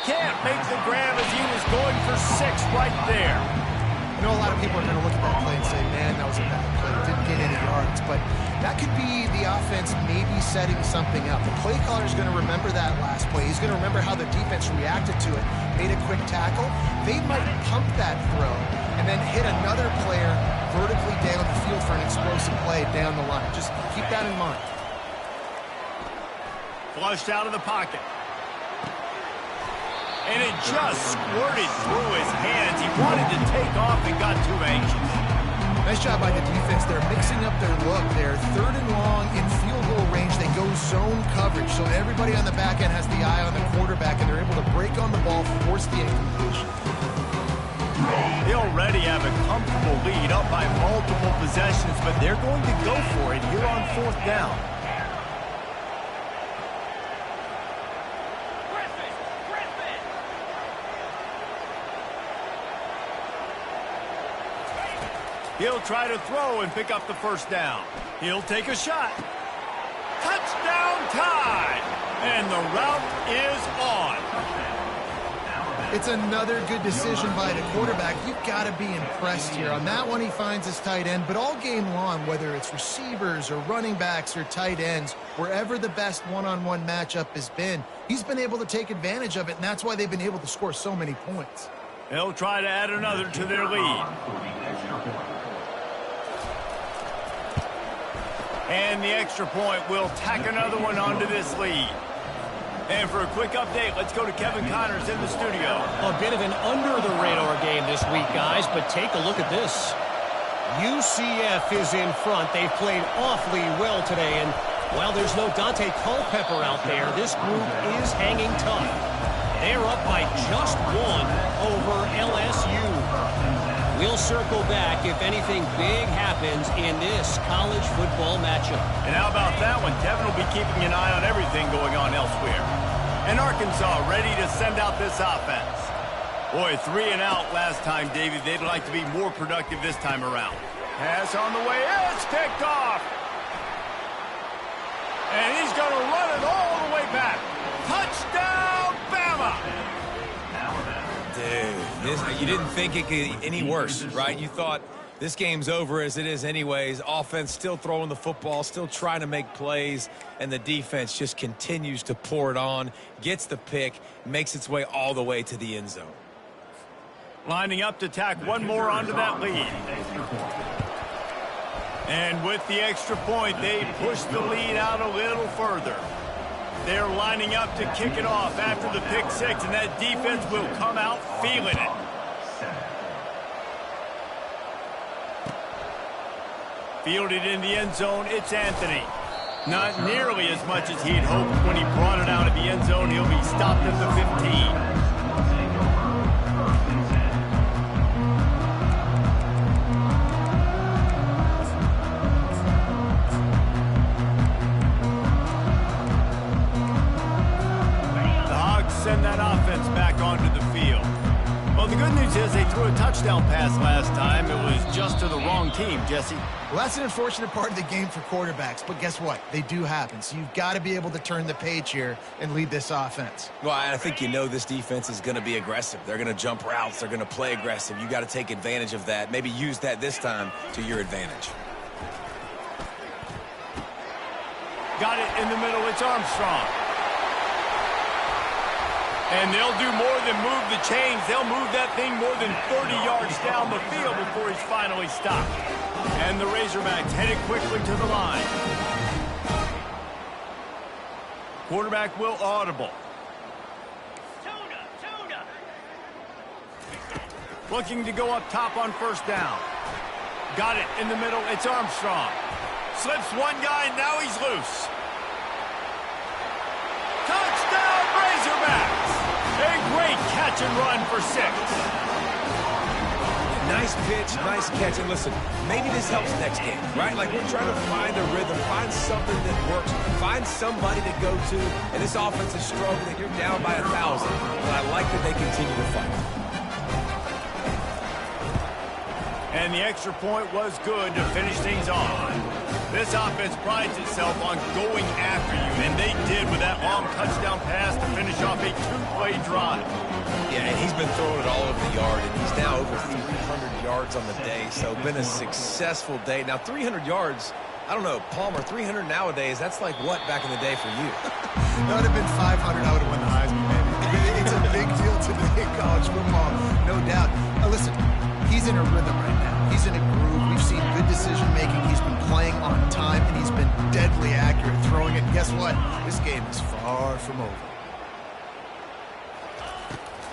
Can't make the grab as he was going for 6 right there. I know a lot of people are going to look at that play and say, man, that was a bad play. Didn't get any yards. But that could be the offense maybe setting something up. The play caller is going to remember that last play. He's going to remember how the defense reacted to it, made a quick tackle. They might pump that throw and then hit another player vertically down the field for an explosive play down the line. Just keep that in mind. Flushed out of the pocket. And it just squirted through his hands. He wanted to take off and got too anxious. Nice job by the defense. They're mixing up their look. They're 3rd and long in field goal range. They go zone coverage. So everybody on the back end has the eye on the quarterback, and they're able to break on the ball, force the incompletion. They already have a comfortable lead up by multiple possessions, but they're going to go for it here on 4th down. He'll try to throw and pick up the first down. He'll take a shot. Touchdown tie! And the route is on. It's another good decision by the quarterback. You've got to be impressed here. On that one, he finds his tight end. But all game long, whether it's receivers or running backs or tight ends, wherever the best one-on-one matchup has been, he's been able to take advantage of it, and that's why they've been able to score so many points. They'll try to add another to their lead. And the extra point will tack another one onto this lead. And for a quick update, let's go to Kevin Connors in the studio. A bit of an under-the-radar game this week, guys, but take a look at this. UCF is in front. They've played awfully well today, and while there's no Dante Culpepper out there, this group is hanging tough. They're up by just 1 over LSU. We'll circle back if anything big happens in this college football matchup. And how about that one? Kevin will be keeping an eye on everything going on elsewhere. And Arkansas ready to send out this offense. Boy, 3 and out last time, David. They'd like to be more productive this time around. Pass on the way. It's picked off. And he's going to run it all the way back. Touchdown, Bama! Dude, you didn't think it could get any worse, right? You thought this game's over as it is anyways. Offense still throwing the football, still trying to make plays, and the defense just continues to pour it on, gets the pick, makes its way all the way to the end zone. Lining up to tack one more onto that lead. And with the extra point, they push the lead out a little further. They're lining up to kick it off after the pick 6, and that defense will come out feeling it. Fielded in the end zone, it's Anthony. Not nearly as much as he'd hoped when he brought it out of the end zone. He'll be stopped at the 15. Send that is they threw a touchdown pass last time. It was just to the wrong team, Jesse. Well, that's an unfortunate part of the game for quarterbacks, but guess what? They do happen. So you've got to be able to turn the page here and lead this offense. Well, I think you know this defense is going to be aggressive. They're going to jump routes. They're going to play aggressive. You got to take advantage of that. Maybe use that this time to your advantage. Got it in the middle. It's Armstrong. And they'll do more than move the chains. They'll move that thing more than 30 yards down the field before he's finally stopped. And the Razorbacks headed quickly to the line. Quarterback will audible. Tuna. Looking to go up top on first down. Got it in the middle. It's Armstrong. Slips one guy, now he's loose. Touchdown, Razorbacks! A great catch and run for 6. Nice pitch, nice catch. And listen, maybe this helps next game, right? Like we're trying to find a rhythm, find something that works, find somebody to go to. And this offense is struggling. You're down by 1,000. But I like that they continue to fight. And the extra point was good to finish things off. This offense prides itself on going after you, and they did with that long touchdown pass to finish off a 2-play drive. Yeah, and he's been throwing it all over the yard, and he's now over 300 yards on the day, so been a successful day. Now, 300 yards, I don't know, Palmer, 300 nowadays, that's like what back in the day for you? That would have been 500, I would have won the Heisman, baby. It's a big deal today in college football, no doubt. Now, listen, he's in a rhythm right now. He's in a groove. We've seen good decision-making. He's been playing on time, and he's been deadly accurate throwing it. And guess what? This game is far from over.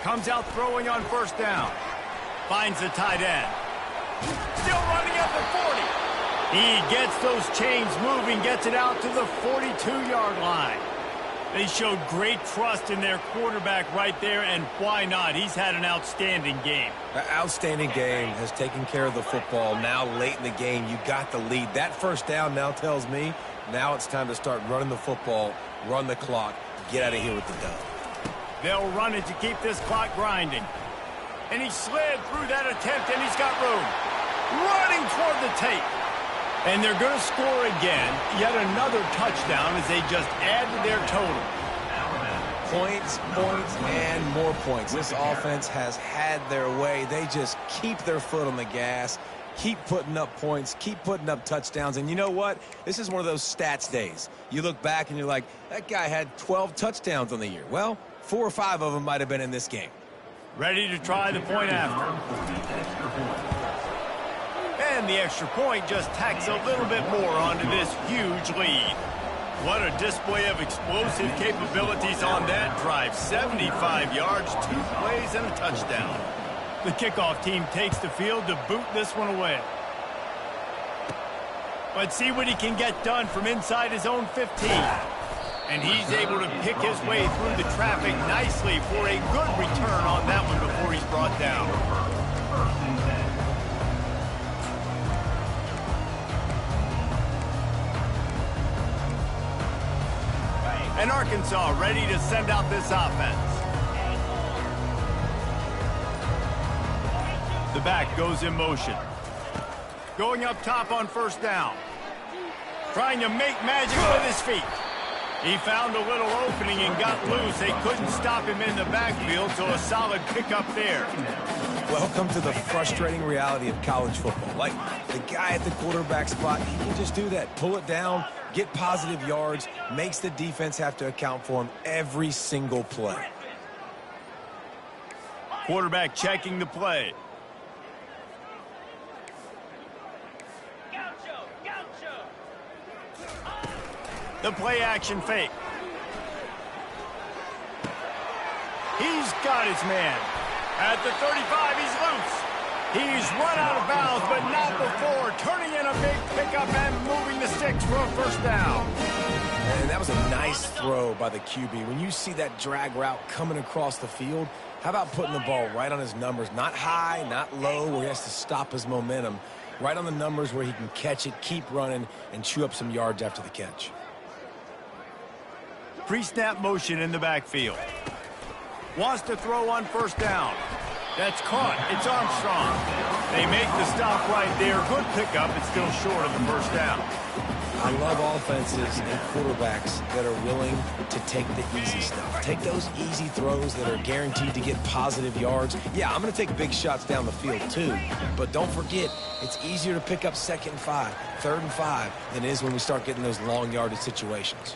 Comes out throwing on first down. Finds the tight end. Still running at the 40. He gets those chains moving, gets it out to the 42-yard line. They showed great trust in their quarterback right there, and why not? He's had an outstanding game. An outstanding game, has taken care of the football. Now late in the game, you got the lead. That first down now tells me now it's time to start running the football, run the clock, get out of here with the dub. They'll run it to keep this clock grinding. And he slid through that attempt, and he's got room. Running toward the tape. And they're going to score again. Yet another touchdown as they just add to their total. Points, and more points. This offense has had their way. They just keep their foot on the gas, keep putting up points, keep putting up touchdowns. And you know what? This is one of those stats days. You look back and you're like, that guy had 12 touchdowns on the year. Well, 4 or 5 of them might have been in this game. Ready to try the point after. And the extra point just tacks a little bit more onto this huge lead. What a display of explosive capabilities on that drive. 75 yards, 2 plays, and a touchdown. The kickoff team takes the field to boot this one away. Let's see what he can get done from inside his own 15. And he's able to pick his way through the traffic nicely for a good return on that one before he's brought down. And Arkansas ready to send out this offense. The back goes in motion. Going up top on first down. Trying to make magic with his feet. He found a little opening and got loose. They couldn't stop him in the backfield, so a solid pickup there. Welcome to the frustrating reality of college football. Like, the guy at the quarterback spot, he can just do that. Pull it down, get positive yards, makes the defense have to account for him every single play. Quarterback checking the play. The play action fake. He's got his man. At the 35, he's loose. He's run out of bounds, but not before. Turning in a big pickup and moving the sticks for a first down. And that was a nice throw by the QB. When you see that drag route coming across the field, how about putting the ball right on his numbers? Not high, not low, where he has to stop his momentum. Right on the numbers where he can catch it, keep running, and chew up some yards after the catch. Pre-snap motion in the backfield. Wants to throw on first down. That's caught. It's Armstrong. They make the stop right there. Good pickup. It's still short of the first down. I love offenses and quarterbacks that are willing to take the easy stuff. Take those easy throws that are guaranteed to get positive yards. Yeah, I'm going to take big shots down the field too, but don't forget, it's easier to pick up 2nd and 5, 3rd and 5 than it is when we start getting those long yardage situations.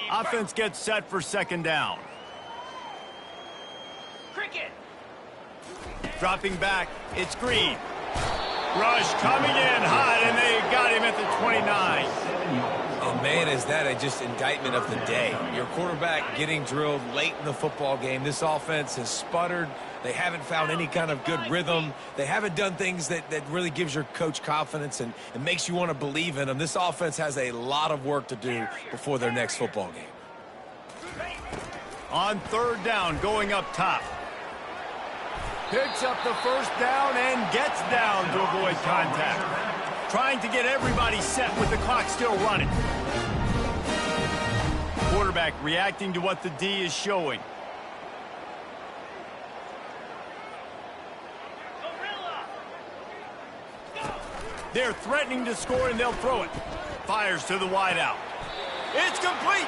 Offense gets set for 2nd down. Cricket. Dropping back, it's Green. Rush coming in hot, and they got him at the 29. And man, is that a just indictment of the day. Your quarterback getting drilled late in the football game. This offense has sputtered. They haven't found any kind of good rhythm. They haven't done things that really gives your coach confidence and makes you want to believe in them. This offense has a lot of work to do before their next football game. On 3rd down, going up top. Picks up the 1st down and gets down to avoid contact. Trying to get everybody set with the clock still running. Quarterback reacting to what the D is showing. They're threatening to score, and they'll throw it. Fires to the wideout. It's complete.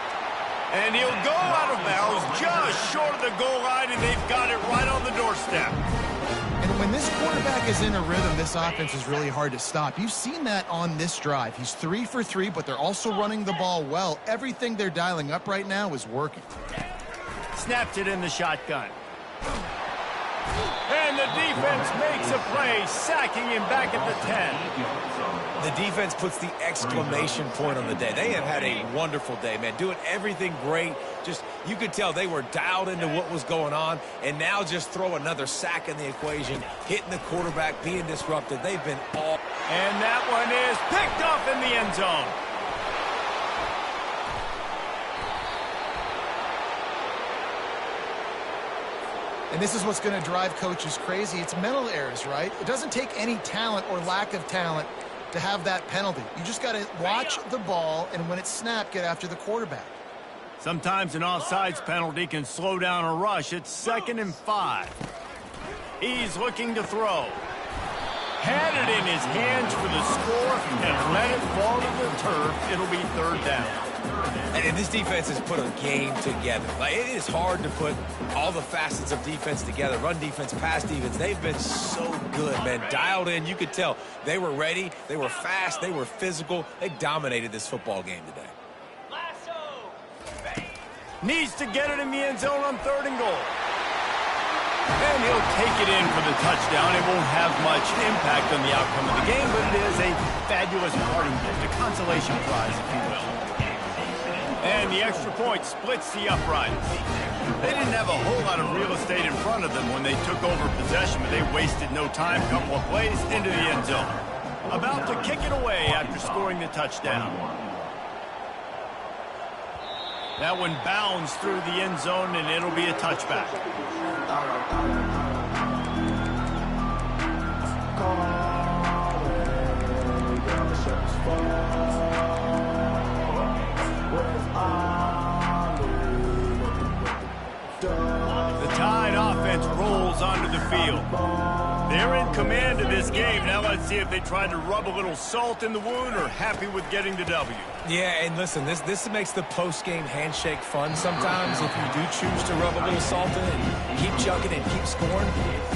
And he'll go out of bounds just short of the goal line, and they've got it right on the doorstep. And when this quarterback is in a rhythm, this offense is really hard to stop. You've seen that on this drive. He's 3 for 3, but they're also running the ball well. Everything they're dialing up right now is working. Snaps it in the shotgun. And the defense makes a play, sacking him back at the 10. The defense puts the exclamation point on the day. They have had a wonderful day, man. Doing everything great. Just, you could tell they were dialed into what was going on. And now just throw another sack in the equation. Hitting the quarterback, being disrupted. They've been all... And that one is picked off in the end zone. And this is what's going to drive coaches crazy. It's mental errors, right? It doesn't take any talent or lack of talent to have that penalty. You just got to watch the ball, and when it's snapped, get after the quarterback. Sometimes an offsides penalty can slow down a rush. It's 2nd and 5. He's looking to throw. Had it in his hands for the score and let it fall to the turf. It'll be 3rd down. And this defense has put a game together. Like, it is hard to put all the facets of defense together. Run defense, pass defense. They've been so good, man. Dialed in. You could tell they were ready. They were fast. They were physical. They dominated this football game today. Needs to get it in the end zone on 3rd and goal. And he'll take it in for the touchdown. It won't have much impact on the outcome of the game, but it is a fabulous parting gift, a consolation prize, if you will. And the extra point splits the uprights. They didn't have a whole lot of real estate in front of them when they took over possession, but they wasted no time. Couple of plays into the end zone. About to kick it away after scoring the touchdown. That one bounds through the end zone, and it'll be a touchback. The Tide offense rolls onto the field. They're in command of this game. Now let's see if they try to rub a little salt in the wound or happy with getting the W. Yeah, and listen, this makes the post-game handshake fun sometimes. If you do choose to rub a little salt in it and keep chucking and keep scoring,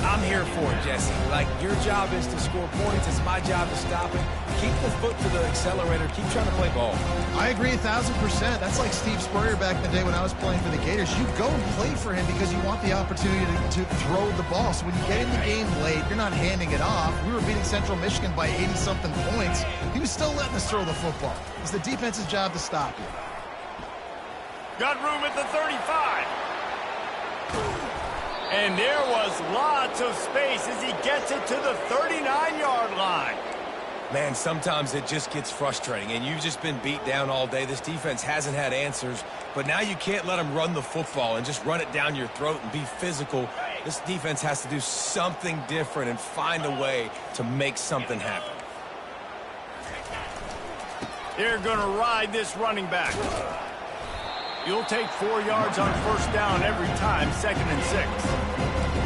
I'm here for it, Jesse. Like, your job is to score points. It's my job to stop it. Keep the foot to the accelerator. Keep trying to play ball. I agree 1,000%. That's like Steve Spurrier back in the day when I was playing for the Gators. You go and play for him because you want the opportunity to throw the ball. So when you get in the game late, you're not handing it off. We were beating Central Michigan by 80-something points. He was still letting us throw the football. It's the defense's job to stop you. Got room at the 35. And there was lots of space as he gets it to the 39-yard line. Man, sometimes it just gets frustrating, and you've just been beat down all day. This defense hasn't had answers, but now you can't let them run the football and just run it down your throat and be physical. This defense has to do something different and find a way to make something happen. They're going to ride this running back. You'll take 4 yards on first down every time, 2nd and 6.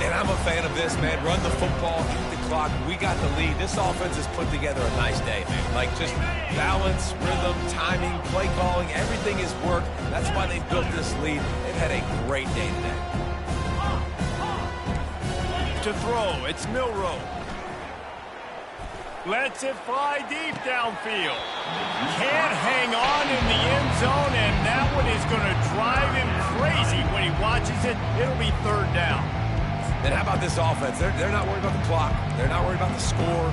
And I'm a fan of this, man. Run the football, keep the clock. We got the lead. This offense has put together a nice day, man. Like, just balance, rhythm, timing, play calling, everything has worked. That's why they built this lead. They've had a great day today. To throw, it's Milroe. Lets it fly deep downfield. Can't hang on in the end zone, and that one is going to drive him crazy when he watches it. It'll be 3rd down. And how about this offense? They're not worried about the clock. They're not worried about the score.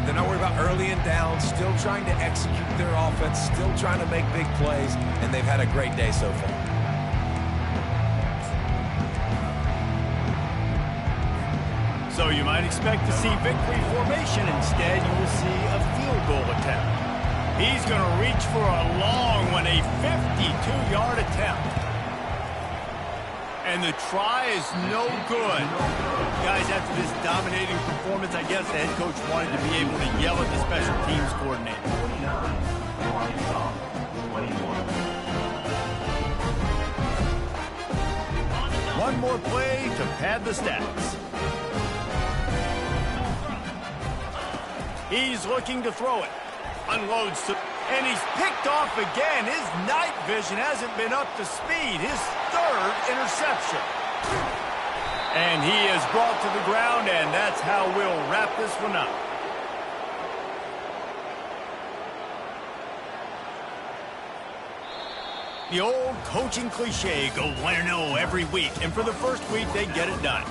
They're not worried about early and down. Still trying to execute their offense. Still trying to make big plays. And they've had a great day so far. So you might expect to see victory formation. Instead, you will see a field goal attempt. He's going to reach for a long one, a 52-yard attempt. And the try is no good. Guys, after this dominating performance, I guess the head coach wanted to be able to yell at the special teams coordinator. 49, Arkansas, 21. One more play to pad the stats. He's looking to throw it. Unloads to... And he's picked off again. His night vision hasn't been up to speed. His 3rd interception. And he is brought to the ground, and that's how we'll wrap this one up. The old coaching cliche, go 1-0 every week. And for the first week, they get it done.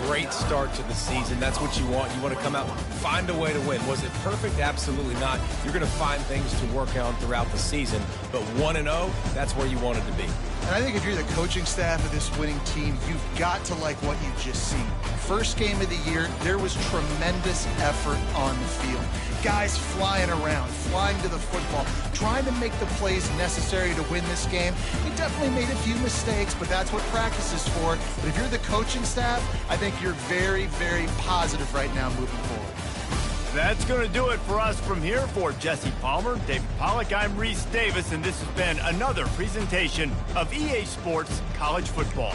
Great start to the season. That's what you want. You want to come out, find a way to win. Was it perfect? Absolutely not. You're going to find things to work on throughout the season. But 1-0, that's where you want it to be. And I think if you're the coaching staff of this winning team, you've got to like what you've just seen. First game of the year, there was tremendous effort on the field. Guys flying around, flying to the football, trying to make the plays necessary to win this game. We definitely made a few mistakes, but that's what practice is for. But if you're the coaching staff, I think you're very, very positive right now moving forward. That's going to do it for us from here. For Jesse Palmer, David Pollack, I'm Reese Davis, and this has been another presentation of EA Sports College Football.